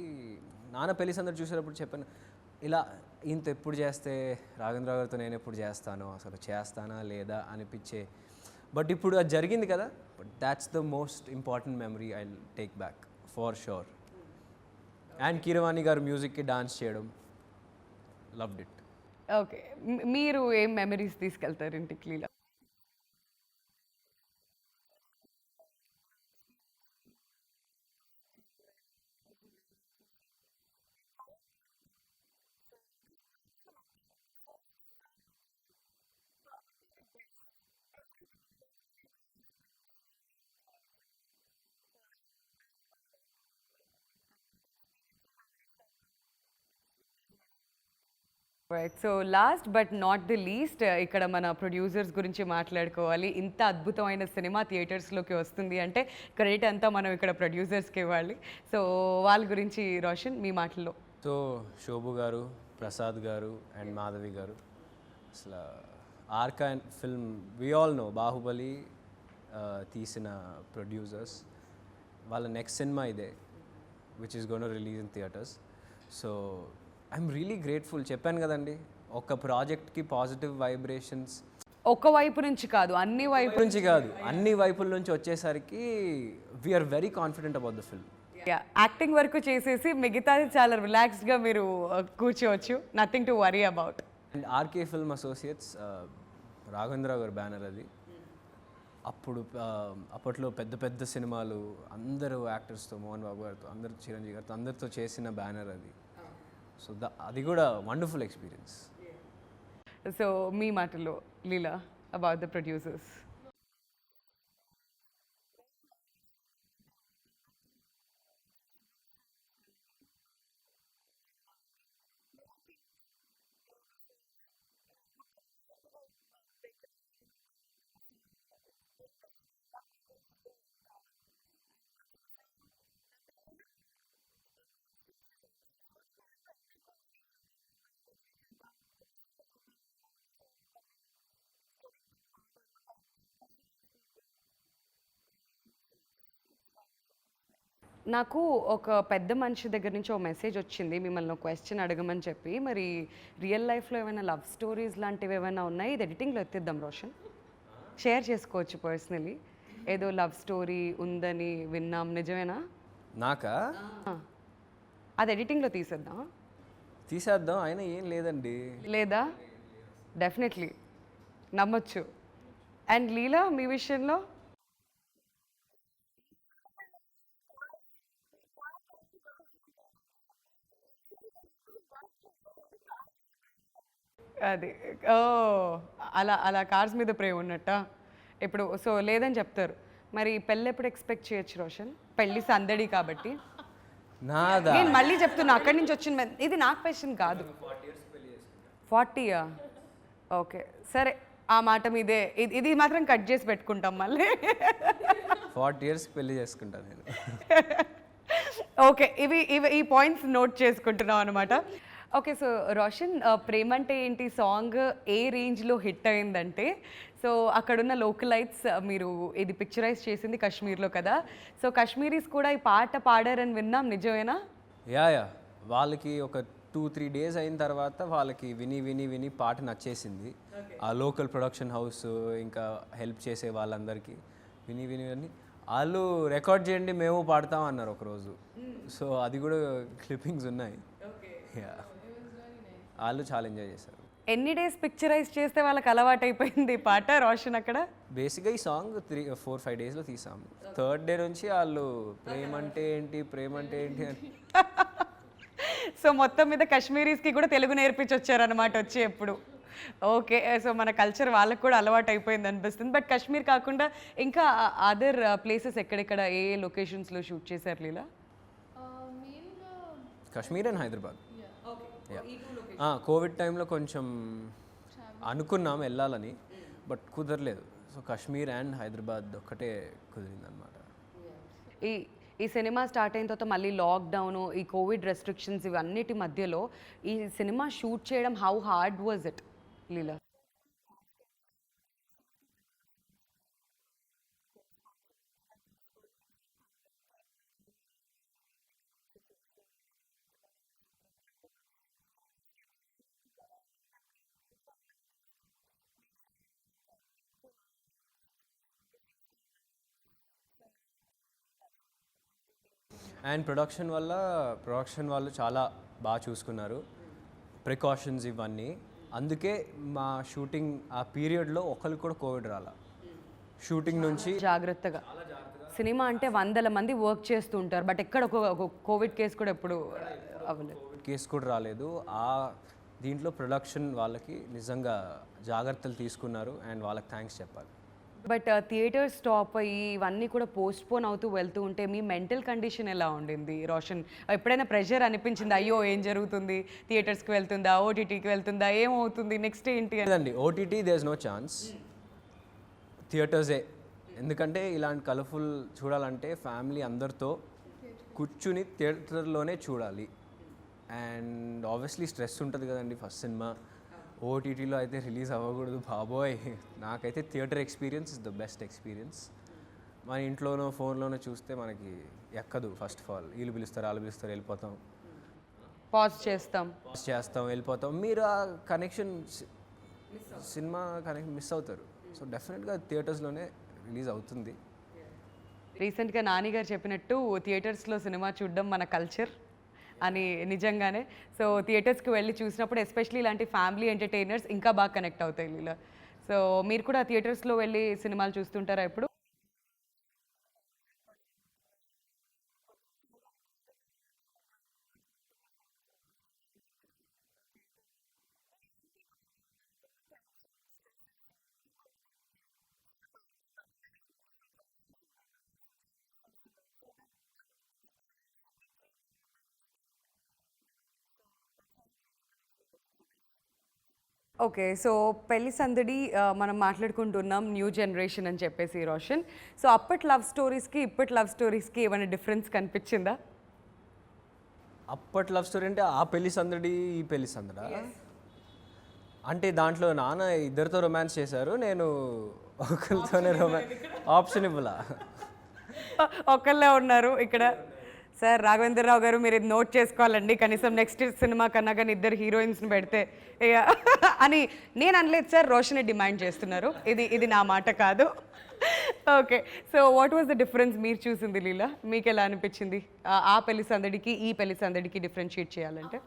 నాన్న పెళ్లి సందడి చూసేటప్పుడు చెప్పాను, ఇలా ఇంత ఎప్పుడు చేస్తే రాఘవేంద్రరావు గారితో నేను ఎప్పుడు చేస్తాను, అసలు చేస్తానా లేదా అనిపించే. బట్ ఇప్పుడు అది జరిగింది కదా, but that's the most important memory I take back for sure. And Keeravani గారు మ్యూజిక్కి డాన్స్ చేయడం, లవ్డ్ ఇట్. ఓకే, మీరు ఏం మెమరీస్ తీసుకెళ్తారు ఇంటికి Leela? Right, so last but not the least ఇక్కడ మన ప్రొడ్యూసర్స్ గురించి మాట్లాడుకోవాలి. ఇంత అద్భుతమైన సినిమా థియేటర్స్లోకి వస్తుంది అంటే క్రెడిట్ అంతా మనం ఇక్కడ ప్రొడ్యూసర్స్కి ఇవ్వాలి. సో వాళ్ళ గురించి రోషన్ మీ మాటల్లో. సో శోభు గారు, ప్రసాద్ గారు అండ్ మాధవి గారు, అసలు Arka film we all know Baahubali తీసిన ప్రొడ్యూసర్స్. వాళ్ళ నెక్స్ట్ సినిమా ఇదే which is gonna release in theatres. So I'm really grateful. చెప్పాను కదండి, ఒక ప్రాజెక్ట్కి పాజిటివ్ వైబ్రేషన్స్ ఒక వైపు నుంచి కాదు అన్ని వైపు నుంచి కాదు అన్ని వైపుల నుంచి వచ్చేసరికి we are very confident about the film. Acting వరకు చేసేసి మిగతాది చాలా రిలాక్స్డ్గా మీరు కూర్చోవచ్చు, nothing to worry about. And RK film associates Raghavendra Rao గారి బ్యానర్ అది. అప్పట్లో పెద్ద పెద్ద సినిమాలు అందరూ యాక్టర్స్తో, మోహన్ బాబు గారితో, అందరు చిరంజీవి గారితో అందరితో చేసిన బ్యానర్ అది. సో అది కూడా వండర్ఫుల్ ఎక్స్పీరియన్స్. సో మీ మాటలో లీలా అబౌట్ ద ప్రొడ్యూసర్స్. నాకు ఒక పెద్ద మనిషి దగ్గర నుంచి ఒక మెసేజ్ వచ్చింది మిమ్మల్ని ఒక క్వశ్చన్ అడగమని చెప్పి. మరి రియల్ లైఫ్లో ఏమైనా లవ్ స్టోరీస్ లాంటివి ఏమైనా ఉన్నాయి? ఇది ఎడిటింగ్లో ఎత్తిద్దాం రోషన్, షేర్ చేసుకోవచ్చు పర్సనలీ. ఏదో లవ్ స్టోరీ ఉందని విన్నాం, నిజమేనా? నాకా? అది ఎడిటింగ్లో తీసేద్దాం, అయినా ఏం లేదండి. లేదా? డెఫినెట్లీ నమ్మొచ్చు. అండ్ లీలా మీ విషయంలో? అది అలా అలా కార్స్ మీద ప్రేమ ఉన్నట్ట ఇప్పుడు. సో లేదని చెప్తారు. మరి పెళ్ళి ఎప్పుడు ఎక్స్పెక్ట్ చేయొచ్చు రోషన్? పెళ్ళి సందడి కాబట్టి. నాదా? నేను మళ్ళీ చెప్తున్నా, అక్కడి నుంచి వచ్చిన ఇది నా క్వశ్చన్ కాదు. 40యా? ఓకే సరే, ఆ మాట మీదే. ఇది మాత్రం కట్ చేసి పెట్టుకుంటాం మళ్ళీ. 40 years పెళ్లి చేసుకుంటాను నేను. ఓకే, ఇవి ఈ పాయింట్స్ నోట్ చేసుకుంటున్నాం అనమాట. ఓకే, సో రోషన్, ప్రేమంటే ఏంటి సాంగ్ ఏ రేంజ్లో హిట్ అయిందంటే, సో అక్కడున్న లోకలైట్స్ మీరు ఇది పిక్చరైజ్ చేసింది కాశ్మీర్లో కదా, సో కాశ్మీరీస్ కూడా ఈ పాట పాడారని విన్నాం, నిజమేనా? యా వాళ్ళకి ఒక 2-3 days అయిన తర్వాత వాళ్ళకి విని విని విని పాట నచ్చేసింది. ఆ లోకల్ ప్రొడక్షన్ హౌస్ ఇంకా హెల్ప్ చేసే వాళ్ళందరికీ విని విని విని వాళ్ళు రికార్డ్ చేయండి మేము పాడతాం అన్నారు ఒకరోజు. సో అది కూడా క్లిప్పింగ్స్ ఉన్నాయి. యా, వాళ్ళు చాలా ఎంజాయ్ చేశారు. ఎన్ని డేస్ పిక్చరైజ్ చేస్తే వాళ్ళకి అలవాటు అయిపోయింది ఈ పాట రోషన్ అక్కడ? బేసిక్గా ఈ సాంగ్ 4-5 daysలో తీసాము. 3rd day నుంచి వాళ్ళు ప్రేమంటే ఏంటి ప్రేమంటే ఏంటి అని. సో మొత్తం మీద కాశ్మీరీస్కి కూడా తెలుగు నేర్పించి వచ్చారనమాట వచ్చి ఎప్పుడు. ఓకే, సో మన కల్చర్ వాళ్ళకి కూడా అలవాటు అయిపోయింది అనిపిస్తుంది. బట్ కాశ్మీర్ కాకుండా ఇంకా అదర్ ప్లేసెస్ ఎక్కడెక్కడ ఏ లొకేషన్స్లో షూట్ చేశారు లీలా? కాశ్మీర్ అండ్ హైదరాబాద్. కోవిడ్ టైంలో కొంచెం అనుకున్నాం వెళ్ళాలని, బట్ కుదరలేదు. సో కాశ్మీర్ అండ్ హైదరాబాద్ ఒక్కటే కుదిరిందనమాట. ఈ ఈ సినిమా స్టార్ట్ అయిన తర్వాత మళ్ళీ లాక్డౌన్, ఈ కోవిడ్ రెస్ట్రిక్షన్స్ ఇవన్నిటి మధ్యలో ఈ సినిమా షూట్ చేయడం how hard was it Leela? And production వాళ్ళు చాలా బాగా చూసుకున్నారు, ప్రికాషన్స్ ఇవన్నీ. అందుకే మా షూటింగ్ ఆ పీరియడ్లో ఒకరికి కూడా కోవిడ్ రాలా. షూటింగ్ నుంచి జాగ్రత్తగా, సినిమా అంటే వందల మంది వర్క్ చేస్తూ ఉంటారు, బట్ ఎక్కడ ఒక కోవిడ్ కేసు కూడా ఎప్పుడు అవ్వలేదు. కోవిడ్ కేసు కూడా రాలేదు. దీంట్లో ప్రొడక్షన్ వాళ్ళకి నిజంగా జాగ్రత్తలు తీసుకున్నారు అండ్ వాళ్ళకి థ్యాంక్స్ చెప్పాలి. బట్ థియేటర్ స్టాప్ అయ్యి ఇవన్నీ కూడా పోస్ట్పోన్ అవుతూ వెళ్తూ ఉంటే మీ మెంటల్ కండిషన్ ఎలా ఉండింది రోషన్? ఎప్పుడైనా ప్రెషర్ అనిపించింది, అయ్యో ఏం జరుగుతుంది, థియేటర్స్కి వెళ్తుందా, ఓటీటీకి వెళ్తుందా, ఏమవుతుంది నెక్స్ట్ ఏంటి అని? లేదండి, OTT there is no chance, థియేటర్సే. ఎందుకంటే ఇలాంటి కలర్ఫుల్ చూడాలంటే ఫ్యామిలీ అందరితో కూర్చుని థియేటర్లోనే చూడాలి. అండ్ ఆబ్వియస్లీ స్ట్రెస్ ఉంటుంది కదండి ఫస్ట్ సినిమా. ఓటీటీలో అయితే రిలీజ్ అవ్వకూడదు బాబోయ్. నాకైతే theatre experience is the best experience. మన ఇంట్లోనో ఫోన్లోనో చూస్తే మనకి ఎక్కదు. ఫస్ట్ ఆఫ్ ఆల్ వీళ్ళు పిలుస్తారు, వాళ్ళు పిలుస్తారు, వెళ్ళిపోతాం, పాజ్ చేస్తాం, వెళ్ళిపోతాం. మీరు ఆ కనెక్షన్, సినిమా కనెక్షన్ మిస్ అవుతారు. సో డెఫినెట్గా థియేటర్స్లోనే రిలీజ్ అవుతుంది. రీసెంట్గా నాని గారు చెప్పినట్టు థియేటర్స్లో సినిమా చూడడం మన కల్చర్ అని నిజంగానే. సో థియేటర్స్కి వెళ్ళి చూసినప్పుడు ఎస్పెషలీ ఇలాంటి ఫ్యామిలీ ఎంటర్టైనర్స్ ఇంకా బాగా కనెక్ట్ అవుతాయి ఇలా. సో మీరు కూడా థియేటర్స్లో వెళ్ళి సినిమాలు చూస్తుంటారా ఎప్పుడు? ఓకే, సో పెళ్లి సందడి మనం మాట్లాడుకుంటున్నాం న్యూ జనరేషన్ అని చెప్పేసి రోషన్. సో అప్పటి లవ్ స్టోరీస్కి ఇప్పటి లవ్ స్టోరీస్కి ఏమైనా డిఫరెన్స్ కనిపించిందా? అప్పటి లవ్ స్టోరీ అంటే ఆ పెళ్లి సందడి, ఈ పెళ్లి సందడా? అంటే దాంట్లో నాన్న ఇద్దరితో రొమాన్స్ చేశారు, నేను ఒకరితోనే ఆప్షన్ ఇవ్వలా. ఒకళ్ళే ఉన్నారు ఇక్కడ. సార్ రాఘవేంద్రరావు గారు, మీరు ఇది నోట్ చేసుకోవాలండి, కనీసం నెక్స్ట్ సినిమా కన్నా కానీ ఇద్దరు హీరోయిన్స్ని పెడితే అని నేను అనలేదు సార్, రోషనే డిమాండ్ చేస్తున్నారు. ఇది నా మాట కాదు. Okay, so what was the difference మీరు చూసింది లీలా? మీకు ఎలా అనిపించింది ఆ పెళ్లి సందడికి ఈ పెళ్లి సందడికి డిఫరెన్షియేట్ చేయాలంటే?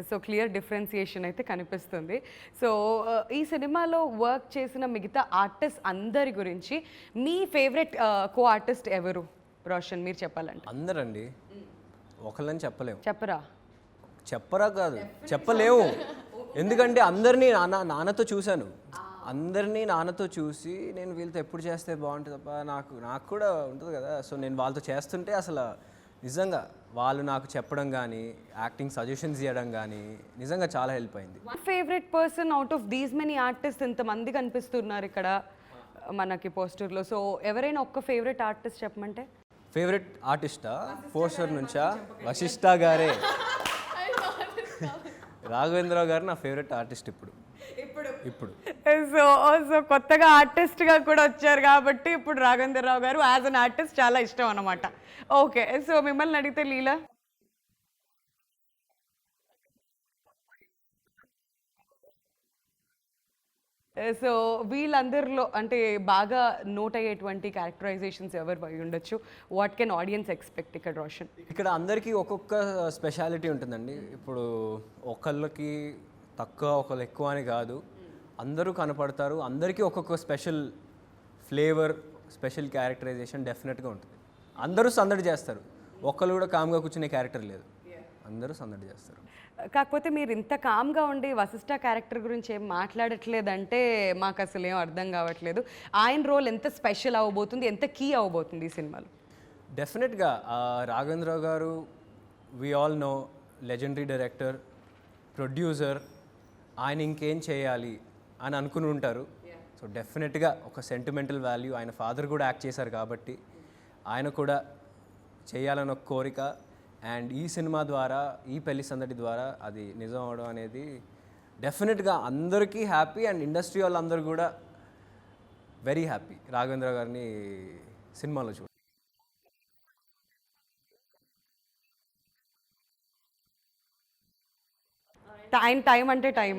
సో క్లియర్ డిఫరెన్సియేషన్ అయితే కనిపిస్తుంది. సో ఈ సినిమాలో వర్క్ చేసిన మిగతా ఆర్టిస్ట్ అందరి గురించి మీ ఫేవరెట్ కో ఆర్టిస్ట్ ఎవరు రోషన్, మీరు చెప్పాలంటే? అందరండి, ఒకళ్ళని చెప్పలేము. చెప్పరా కాదు, చెప్పలేము. ఎందుకంటే అందరినీ నాన్నతో చూశాను. అందరినీ నాన్నతో చూసి నేను వీళ్ళతో ఎప్పుడు చేస్తే బాగుంటుంది తప్ప నాకు కూడా ఉంటుంది కదా. సో నేను వాళ్ళతో చేస్తుంటే అసలు నిజంగా వాళ్ళు నాకు చెప్పడం కానీ, యాక్టింగ్ సజెషన్స్ ఇవ్వడం కానీ నిజంగా చాలా హెల్ప్ అయింది. Favourite person out of these many artist ఇంతమంది కనిపిస్తున్నారు ఇక్కడ మనకి పోస్టర్లో. సో ఎవరైనా ఒక్క ఫేవరెట్ ఆర్టిస్ట్ చెప్పమంటే? ఫేవరెట్ ఆర్టిస్టా? పోస్టర్ నుంచా? వశిష్ఠ గారే. రాఘవేంద్రరావు గారు నా ఫేవరెట్ ఆర్టిస్ట్ ఇప్పుడు. సో కొత్తగా ఆర్టిస్ట్గా కూడా వచ్చారు కాబట్టి ఇప్పుడు రాఘవేంద్రరావు గారు యాజ్ అన్ ఆర్టిస్ట్ చాలా ఇష్టం అన్నమాట. ఓకే, సో మిమ్మల్ని అడిగితే లీలా? సో వీళ్ళందరిలో అంటే బాగా నోట్ అయ్యేటువంటి క్యారెక్టరైజేషన్స్ ఎవరు అయి ఉండొచ్చు? వాట్ కెన్ ఆడియన్స్ ఎక్స్పెక్ట్ ఇక్కడ రోషన్? ఇక్కడ అందరికీ ఒక్కొక్క స్పెషాలిటీ ఉంటుందండి. ఇప్పుడు ఒకళ్ళకి తక్కువ ఒకళ్ళు ఎక్కువ అని కాదు, అందరూ కనపడతారు. అందరికీ ఒక్కొక్క స్పెషల్ ఫ్లేవర్, స్పెషల్ క్యారెక్టరైజేషన్ డెఫినెట్గా ఉంటుంది. అందరూ సందడి చేస్తారు, ఒక్కళ్ళు కూడా కామ్గా కూర్చునే క్యారెక్టర్ లేదు. అందరూ సందడి చేస్తారు. కాకపోతే మీరు ఇంత కామ్గా ఉండి వశిష్ఠ క్యారెక్టర్ గురించి ఏం మాట్లాడట్లేదంటే మాకు అసలు ఏం అర్థం కావట్లేదు. ఆయన రోల్ ఎంత స్పెషల్ అవ్వబోతుంది, ఎంత కీ అవ్వబోతుంది ఈ సినిమాలో? డెఫినెట్గా రాఘవేంద్రరావు గారు we all know legendary director, producer. ఆయన ఇంకేం చేయాలి అని అనుకుని ఉంటారు. సో డెఫినెట్గా ఒక సెంటిమెంటల్ వాల్యూ, ఆయన ఫాదర్ కూడా యాక్ట్ చేశారు కాబట్టి ఆయన కూడా చేయాలని ఒక కోరిక. అండ్ ఈ సినిమా ద్వారా, ఈ పెళ్లి సందడి ద్వారా అది నిజం అవడం అనేది డెఫినెట్గా అందరికీ హ్యాపీ. అండ్ ఇండస్ట్రీ వాళ్ళందరూ కూడా వెరీ హ్యాపీ రాఘవేంద్ర గారిని సినిమాలో చూడ. ఆయన టైం అంటే టైం.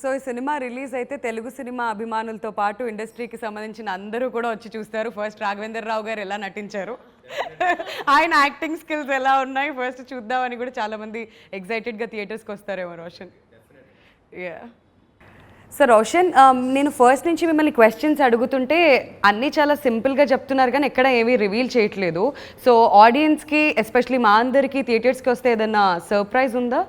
సో ఈ సినిమా రిలీజ్ అయితే తెలుగు సినిమా అభిమానులతో పాటు ఇండస్ట్రీకి సంబంధించిన అందరూ కూడా వచ్చి చూస్తారు. ఫస్ట్ రాఘవేంద్ర రావు గారు ఎలా నటించారు, ఆయన యాక్టింగ్ స్కిల్స్ ఎలా ఉన్నాయి ఫస్ట్ చూద్దామని కూడా చాలామంది ఎగ్జైటెడ్గా థియేటర్స్కి వస్తారేమో. రోషన్, సో రోషన్, నేను ఫస్ట్ నుంచి మిమ్మల్ని క్వశ్చన్స్ అడుగుతుంటే అన్నీ చాలా సింపుల్గా చెప్తున్నారు కానీ ఎక్కడ ఏమీ రివీల్ చేయట్లేదు. సో ఆడియన్స్కి, ఎస్పెషలీ మా అందరికీ థియేటర్స్కి వస్తే ఏదన్నా సర్ప్రైజ్ ఉందా?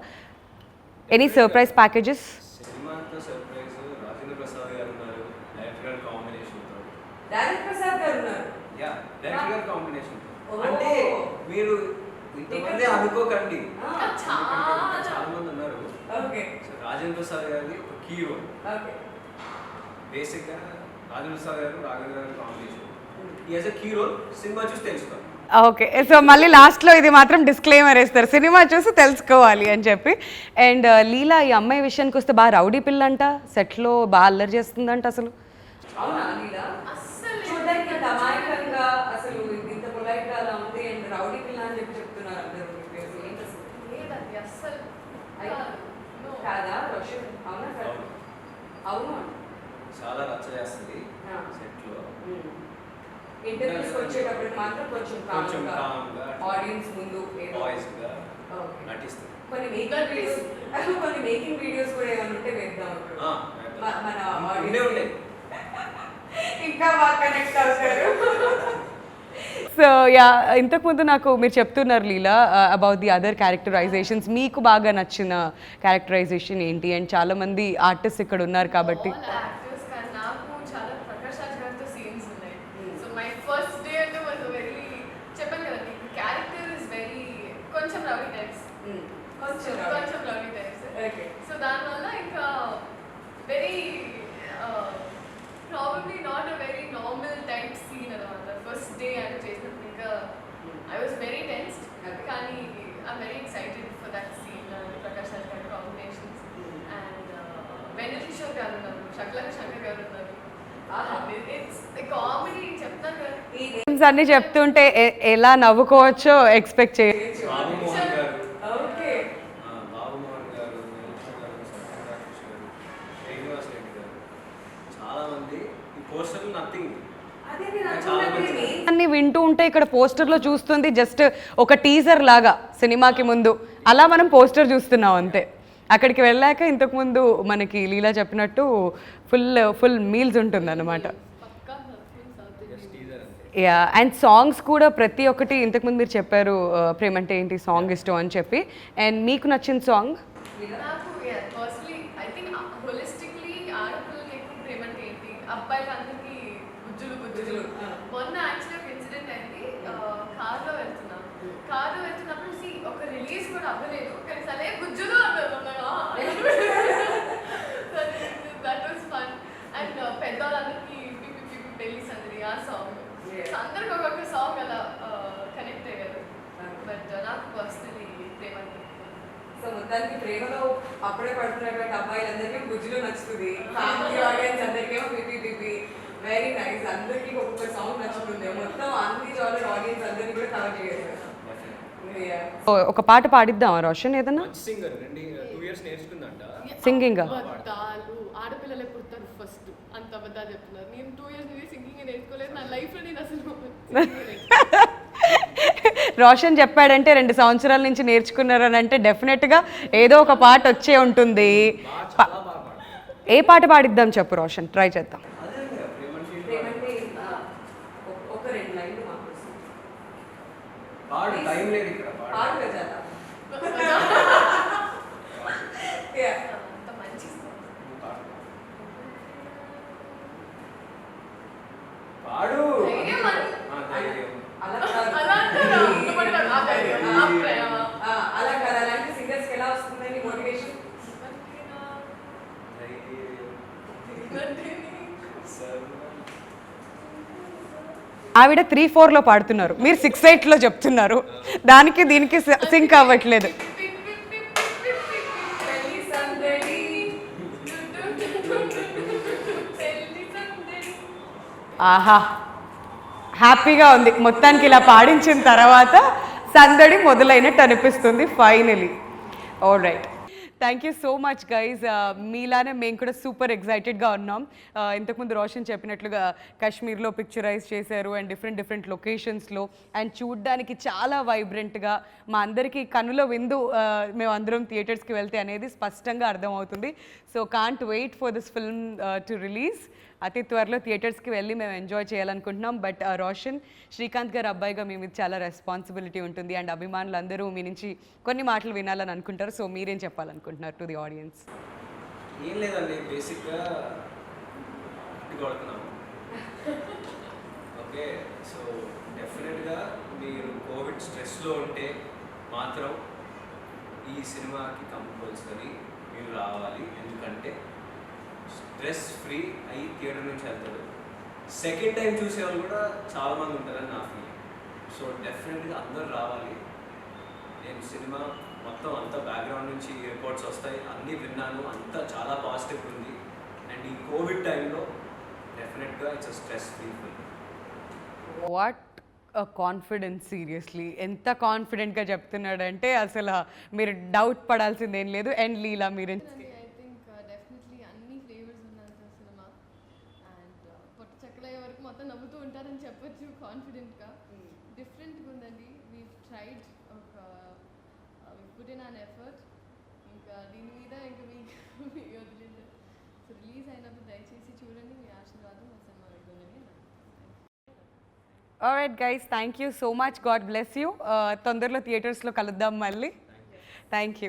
Any surprise packages? సినిమాతో సర్ప్రైజ్ రాజేంద్ర ప్రసాద్ గారు ఉన్నారు, డైరెక్టర్ గారి కాంబినేషన్తో. డైరెక్టర్ ప్రసాద్ గారు ఉన్నారు. యా, డైరెక్టర్ గారి కాంబినేషన్తో. అంటే మీరు ఇంతమంది అనుకోకండి, చాలా మంది ఉన్నారు. ఓకే. సో రాజేంద్ర ప్రసాద్ గారిది ఒక కీ రోల్. ఓకే. బేసిక్గా రాజేంద్ర ప్రసాద్ గారు రాఘవేంద్ర గారి కాంబినేషన్. ఈ యాజ్ అ కీ రోల్ సినిమా చూసి తెలుసుకోండి. ఓకే. సో మళ్ళీ లాస్ట్లో ఇది మాత్రం డిస్క్లైమర్ వేస్తారు, సినిమా చూసి తెలుసుకోవాలి అని చెప్పి. అండ్ లీలా, ఈ అమ్మాయి విషయానికి వస్తే బాగా రౌడీ పిల్ల అంట, సెట్లో బాగా అల్లరి చేస్తుందంట అసలు. అవునా లీలా? అస్సలు చూడడానికి అంత అమాయకంగా అసలు ఇంత పొలైట్గా అలా ఉంది అండ్ రౌడీ పిల్ల అని చెప్పి చెప్తున్నారు అందరూ. లేదండి, అస్సలు కాదా రోషన్? అవునా సార్? అవును. చాలా రచ్చ చేస్తుంది సెట్లో. ఇంటర్వ్యూస్కి వచ్చేటప్పుడు మాత్రం కొంచెం కామ్గా ఆడియన్స్ ముందు వాయిస్గా నటిస్తుంది. కొన్ని మేకింగ్ వీడియోస్ కూడా ఏమైనా ఉంటే వేద్దాం మన ఆడియన్స్ ఇంకా బాగా కనెక్ట్ అవుతారు. సో యా, ఇంతకుముందు నాకు మీరు చెప్తున్నారు లీలా అబౌట్ ది అదర్ క్యారెక్టరైజేషన్స్, మీకు బాగా నచ్చిన క్యారెక్టరైజేషన్ ఏంటి? అండ్ చాలా మంది ఆర్టిస్ట్ ఇక్కడ ఉన్నారు కాబట్టి. యాక్టర్స్ కానీ నాకు చాలా ప్రకాష్ రాజ్ గారితో సీన్స్ ఉన్నాయి. సో మై ఫస్ట్ డే అంటే వాజ్ వెరీ, చెప్పాను కదా మీకు, క్యారెక్టర్ ఇస్ వెరీ కొంచెం రౌడీ టైప్స్, కొంచెం రౌడీ టైప్స్. సో దానివల్ల ఇంకా very probably not a very normal type scene అనమాట. ఫస్ట్ డే అని చేసినప్పుడు ఇంకా ఐ వాజ్ వెరీ టెన్స్డ్, కానీ I'm very excited for that scene. Prakash Raj గారి కాంబినేషన్స్ అండ్ వెన్నెల కిషోర్ గారు ఉన్నారు, శక్లక శంకర్ గారు ఉన్నారు. ఇట్స్ కామెడీ, చెప్తాను కదా. ఈ నేమ్స్ అన్ని చెప్తుంటే ఎలా నవ్వుకోవచ్చో ఎక్స్పెక్ట్ చేయొచ్చు. బాబు మోహన్ గారు, ఓకే. బాబు మోహన్ గారు, నిరీక్షణ గారు, సత్యప్రకాష్ గారు, శ్రీనివాస్ రెడ్డి గారు, చాలా మంది. ఈ పోస్టర్లు నథింగ్. అన్ని వింటూ ఉంటే ఇక్కడ పోస్టర్లో చూస్తుంది జస్ట్ ఒక టీజర్ లాగా సినిమాకి ముందు, అలా మనం పోస్టర్ చూస్తున్నాం అంతే. అక్కడికి వెళ్ళాక ఇంతకుముందు మనకి లీలా చెప్పినట్టు ఫుల్ మీల్స్ ఉంటుంది అన్నమాట. యా, అండ్ సాంగ్స్ కూడా ప్రతి ఒక్కటి, ఇంతకుముందు మీరు చెప్పారు ప్రేమంటే ఏంటి సాంగ్ ఇష్టం అని చెప్పి. అండ్ మీకు నచ్చిన సాంగ్? నాకు పర్సనలీ ఐ థింక్ హోలిస్టిక్లీ ఆడపిల్లలకి ఎక్కువ ప్రేమంటే ఏంటి, అబ్బాయిలు అందరికీ గుజ్జులు. మొన్న యాక్చువల్లీ ఒక ఇన్సిడెంట్ అయింది. కార్లో వెళ్తున్నప్పుడు ఒక రిలీజ్ కూడా అవ్వలేదు కానీ సరే గుజ్జులు అన్నారు. That was fun. అండ్ పెద్దవాళ్ళందరికీ పెళ్లి సందడి ఆ సాంగ్, అందరికి ఒక్కొక్క సాంగ్ అలా కనెక్ట్ అయ్యారు. బట్ నాకు పర్సనలీ ప్రేమంటే. సో మొత్తానికి ప్రేమలో అప్పుడే పడుతున్నటువంటి అబ్బాయిలందరికీ గుజ్జులు నచ్చుతుంది, ఫ్యామిలీ ఆడియన్స్ అందరికేమో పిపి. Very nice. అందరికీ ఒక్కొక్క సాంగ్ నచ్చుతుంది, మొత్తం అన్ని జానర్ ఆడియన్స్ అందరినీ కూడా కవర్ చేయాలి. ఒక పాట పాడిద్దామా రోషన్ ఏదన్నా? సింగర్ 2 years నేర్చుకుందంట సింగింగ్. అబద్ధాలు, ఆడపిల్లలే పుడతారు ఫస్ట్, అంత అబద్ధాలు చెప్తున్నారు. నేను 2 years సింగింగ్ నేర్చుకోలేదు నా లైఫ్లో. నేను అసలు రోషన్ చెప్పాడంటే 2 సంవత్సరాల నుంచి నేర్చుకున్నారని అంటే డెఫినెట్గా ఏదో ఒక పాట వచ్చే ఉంటుంది. ఏ పాట పాడిద్దాం చెప్పు రోషన్, ట్రై చేద్దాం. అంత మంచి ధైర్యం అని అలా అంటారా? అంతమంది ఆ ధైర్యం, ఆ ప్రేమ. ఆవిడ 3-4లో పాడుతున్నారు, మీరు 6-8లో చెప్తున్నారు. దానికి దీనికి సింక్ అవ్వట్లేదు. ఆహా, హ్యాపీగా ఉంది. మొత్తానికి ఇలా పాడించిన తర్వాత సందడి మొదలైనట్టు అనిపిస్తుంది finally. All right, thank you so much guys. మీలానే మేము కూడా సూపర్ ఎగ్జైటెడ్గా ఉన్నాం. ఇంతకుముందు రోషన్ చెప్పినట్లుగా కాశ్మీర్లో పిక్చరైజ్ చేశారు అండ్ డిఫరెంట్ లొకేషన్స్లో, అండ్ చూడ్డానికి చాలా వైబ్రెంట్గా మా అందరికీ కన్నుల విందు మేము అందరం థియేటర్స్కి వెళ్తే అనేది స్పష్టంగా అర్థమవుతుంది. So can't wait for this film to release. అతి త్వరలో థియేటర్స్కి వెళ్ళి మేము ఎంజాయ్ చేయాలనుకుంటున్నాం. బట్ రోషన్, శ్రీకాంత్ గారు అబ్బాయిగా మీ మీద చాలా రెస్పాన్సిబిలిటీ ఉంటుంది అండ్ అభిమానులు అందరూ మీ నుంచి కొన్ని మాటలు వినాలని అనుకుంటారు. సో మీరేం చెప్పాలనుకుంటున్నారు టు ది ఆడియన్స్? ఏం లేదండి, బేసిక్గా ఇటు కొడుతున్నాము. ఓకే, సో డెఫినెట్గా మీరు కోవిడ్ స్ట్రెస్లో ఉంటే మాత్రం ఈ సినిమాకి కంపల్సరీ మీరు రావాలి. ఎందుకంటే స్ట్రెస్ ఫ్రీ అయ్యి థియేటర్ నుంచి వెళ్తారు. సెకండ్ టైం చూసేవాళ్ళు కూడా చాలామంది ఉంటారని నా ఫీలింగ్. సో డెఫినెట్గా అందరూ రావాలి. నేను సినిమా మొత్తం అంతా బ్యాక్గ్రౌండ్ నుంచి రిపోర్ట్స్ వస్తాయి, అన్నీ విన్నాను, అంతా చాలా పాజిటివ్ ఉంది. అండ్ ఈ కోవిడ్ టైంలో డెఫినెట్గా it's stress free film. What confidence, seriously ఎంత కాన్ఫిడెంట్గా చెప్తున్నాడంటే అసలు మీరు డౌట్ పడాల్సింది ఏం లేదు. అండ్ లీలా మీరు? I think definitely అన్ని ఫ్లేవర్స్ ఉన్నంత సినిమా అండ్ పొట్టు చెక్కలయ్యే వరకు మొత్తం నవ్వుతూ ఉంటారని చెప్పొచ్చు కాన్ఫిడెంట్గా. డిఫరెంట్గా ఉందండి. వీ ట్రైడ్ ఒక we put in an effort. ఇంకా దీని మీద ఇంకా మీకు వదిలేదు. సో రిలీజ్ అయినప్పుడు దయచేసి చూడండి, మీ ఆశీర్వాదం మా సినిమా ఉంటుందని. Alright guys, thank you so much. God bless you. తొందరలో థియేటర్స్లో కలుద్దాం మళ్ళీ. Thank you.